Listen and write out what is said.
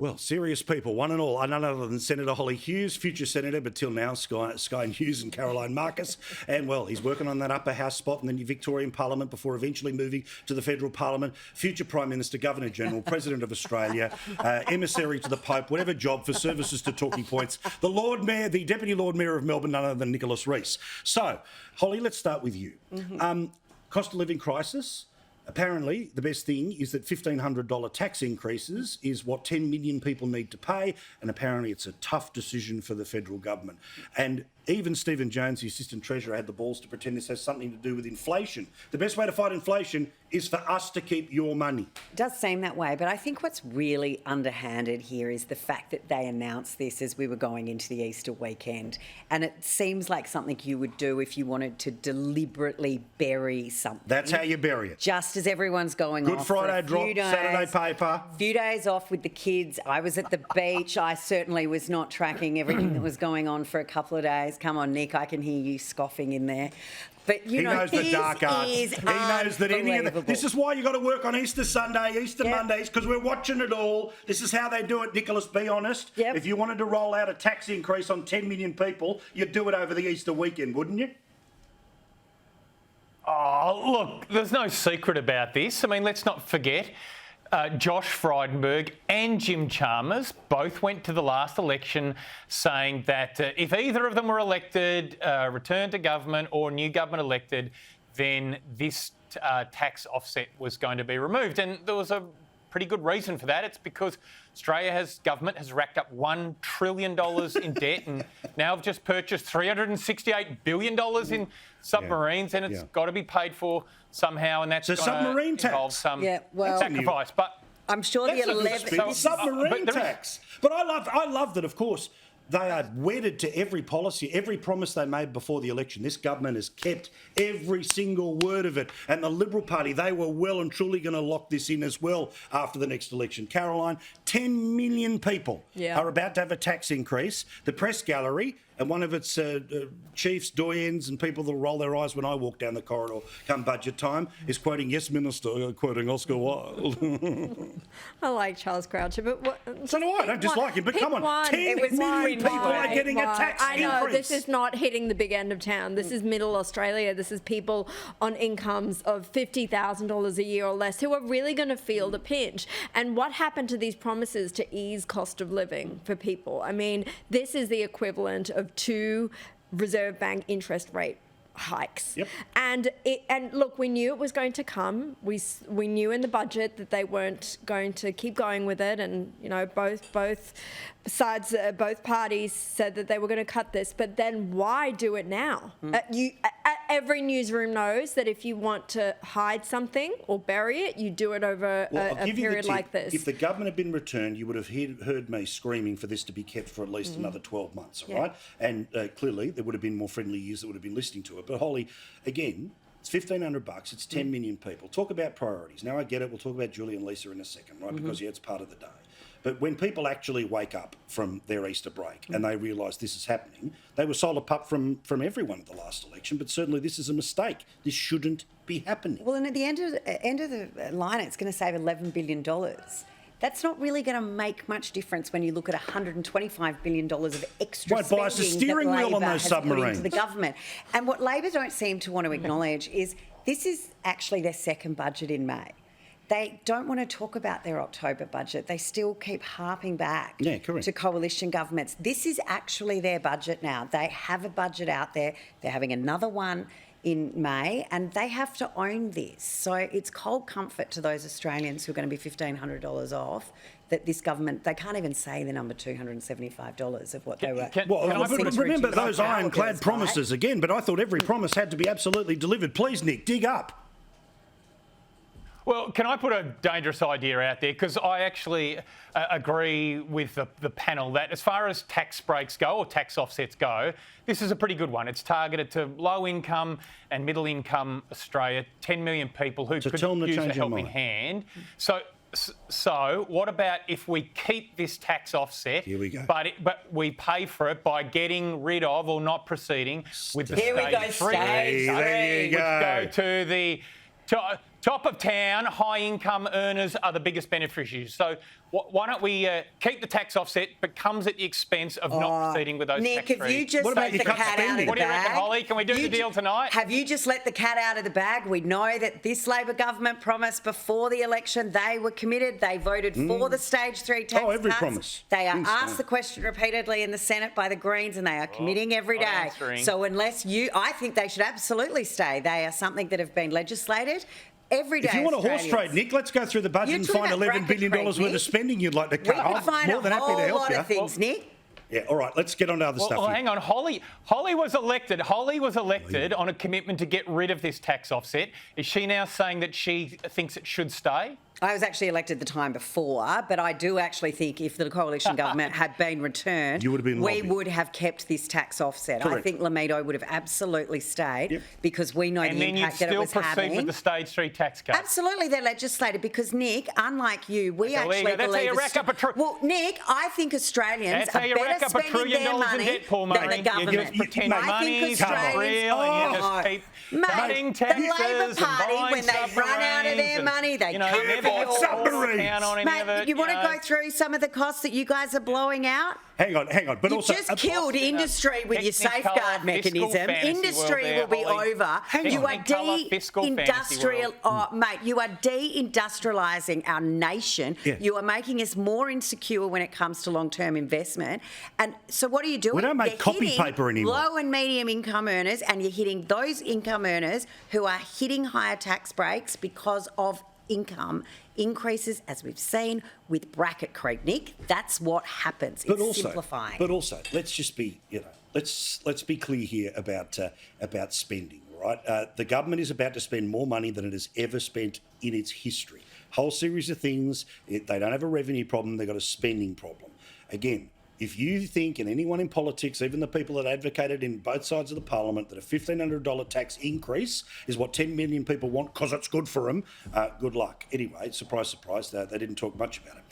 Well, serious people, one and all, none other than Senator Holly Hughes, future Senator, but till now, Sky Hughes and Caroline Marcus. And, well, he's working on that upper house spot in the Victorian Parliament before eventually moving to the federal Parliament. Future Prime Minister, Governor-General, President of Australia, emissary to the Pope, whatever job for services to talking points. The Lord Mayor, the Deputy Lord Mayor of Melbourne, none other than Nicholas Rees. So, Holly, let's start with you. Cost of living crisis. Apparently, the best thing is that $1,500 tax increases is what 10 million people need to pay, and apparently it's a tough decision for the federal government. And even Stephen Jones, the Assistant Treasurer, had the balls to pretend this has something to do with inflation. The best way to fight inflation is for us to keep your money. It does seem that way, but I think what's really underhanded here is the fact that they announced this as we were going into the Easter weekend. And it seems like something you would do if you wanted to deliberately bury something. That's how you bury it. Just as everyone's going Good off Friday for a few drop, days, Saturday paper. Few days off with the kids. I was at the beach. I certainly was not tracking everything that was going on for a couple of days. Come on, Nick, I can hear you scoffing in there. But he knows the dark arts. He knows that any of the, this is why you got to work on Easter Sunday, Easter Mondays, because we're watching it all. This is how they do it, Nicholas, be honest. Yep. If you wanted to roll out a tax increase on 10 million people, you'd do it over the Easter weekend, wouldn't you? Oh, look, there's no secret about this. I mean, let's not forget, Josh Frydenberg and Jim Chalmers both went to the last election saying that if either of them were elected, returned to government or new government elected, then this tax offset was going to be removed. And there was a pretty good reason for that. It's because Australia's government has racked up $1 trillion in debt and now have just purchased $368 billion in submarines, and it's got to be paid for somehow, and that's going to involve some sacrifice. But I'm sure the 11 submarine tax. But I love that, of course, they are wedded to every policy, every promise they made before the election. This government has kept every single word of it. And the Liberal Party, they were well and truly going to lock this in as well after the next election. Caroline, 10 million people are about to have a tax increase. The Press Gallery and one of its chiefs, doyens and people that will roll their eyes when I walk down the corridor come budget time is quoting, "Yes, Minister," quoting Oscar Wilde. I like Charles Croucher, but so do I. I don't dislike him, but come on. 10 million people are getting a tax increase. I know, this is not hitting the big end of town. This is middle Australia. This is people on incomes of $50,000 a year or less who are really going to feel the pinch. And what happened to these promises to ease cost of living for people? I mean, this is the equivalent of 2 Reserve Bank interest rate hikes. And look, we knew it was going to come. We knew in the budget that they weren't going to keep going with it, and you know both sides, both parties said that they were going to cut this. But then why do it now? Every newsroom knows that if you want to hide something or bury it, you do it over a period like this. If the government had been returned, you would have heard me screaming for this to be kept for at least another 12 months, all right? And clearly there would have been more friendly ears that would have been listening to it. But Holly, again, it's $1,500. It's 10 million people. Talk about priorities. Now I get it. We'll talk about Julie and Lisa in a second, right? Because it's part of the day. But when people actually wake up from their Easter break and they realise this is happening, they were sold a pup from everyone at the last election. But certainly this is a mistake. This shouldn't be happening. Well, and at the end of the line, it's going to save $11 billion. That's not really going to make much difference when you look at $125 billion of extra spending buy us a steering wheel on those submarines. Into the government. And what Labor don't seem to want to acknowledge is this is actually their second budget in May. They don't want to talk about their October budget. They still keep harping back to coalition governments. This is actually their budget now. They have a budget out there. They're having another one in May, and they have to own this. So it's cold comfort to those Australians who are going to be $1,500 off that this government, they can't even say the number $275 of what they were. Remember those ironclad promises again, but I thought every promise had to be absolutely delivered. Please, Nick, dig up. Well, can I put a dangerous idea out there? Because I actually agree with the panel that as far as tax breaks go or tax offsets go, this is a pretty good one. It's targeted to low income and middle income Australia, 10 million people who could use a helping hand. So what about if we keep this tax offset, but we pay for it by getting rid of or not proceeding with the stage 3, there you go. which go to the Top of town, high income earners are the biggest beneficiaries. So why don't we keep the tax offset, but comes at the expense of not proceeding with those Nick, tax have you just What about let you the cut cat out of spending? the What do you reckon, bag? Holly? Can we do the deal tonight? Have you just let the cat out of the bag? We know that this Labor government promised before the election they were committed. They voted for the stage 3 tax every cuts. promise. They are Instant. asked the question repeatedly in the Senate by the Greens, and they are committing every not day. answering. So I think they should absolutely stay. They are something that have been legislated. Every day. If you want a horse Australians- trade, Nick, let's go through the budget You're and talking find about $11 billion bracket trade, worth of Nick. spending you'd like to We cut. can I'm find more a than happy to whole help lot you. of things, Nick. Yeah, all right, let's get on to other stuff. Well, here. hang on. Holly was elected. Holly was elected on a commitment to get rid of this tax offset. Is she now saying that she thinks it should stay? I was actually elected the time before, but I do actually think if the coalition government had been returned, You would have been we lobbying. would have kept this tax offset. I Correct. think Lamido would have absolutely stayed Yep. because we know And the then you'd impact that it still was proceed having. with the stage 3 tax cut. Absolutely, they're legislated because Nick, unlike you, we Okay, well, there actually you go. That's how believe. you rack up a Well, Nick, I think Australians That's how are you better rack up $1 spending trillion their in money debt, Paul than Murray. the government. You just pretend I think money's not Australians- real and you just keep Mate, cutting the taxes Labor and Party, buying when they run out of their submarines money, they and, cut never your- submarines. count on any of Mate, it, you want to know. go through some of the costs that you guys are blowing out? Hang on. But You also, just killed industry with your Technicolor safeguard fiscal mechanism. fantasy Industry world there, will be Holly. over. You are Technicolor fiscal fantasy de-industrial, world. mate. You are de-industrialising our nation. Yeah. You are making us more insecure when it comes to long-term investment. And so, what are you doing? We don't make You're copy hitting paper anymore. Low and medium income earners, and you're hitting those income earners who are hitting higher tax breaks because of income increases, as we've seen with bracket creep. Nick, that's what happens. It's simplifying. But also, let's just be, let's be clear here about spending, right? The government is about to spend more money than it has ever spent in its history. Whole series of things. They don't have a revenue problem; they've got a spending problem. Again, if you think, and anyone in politics, even the people that advocated in both sides of the parliament, that a $1,500 tax increase is what 10 million people want because it's good for them, good luck. Anyway, surprise, surprise, they didn't talk much about it.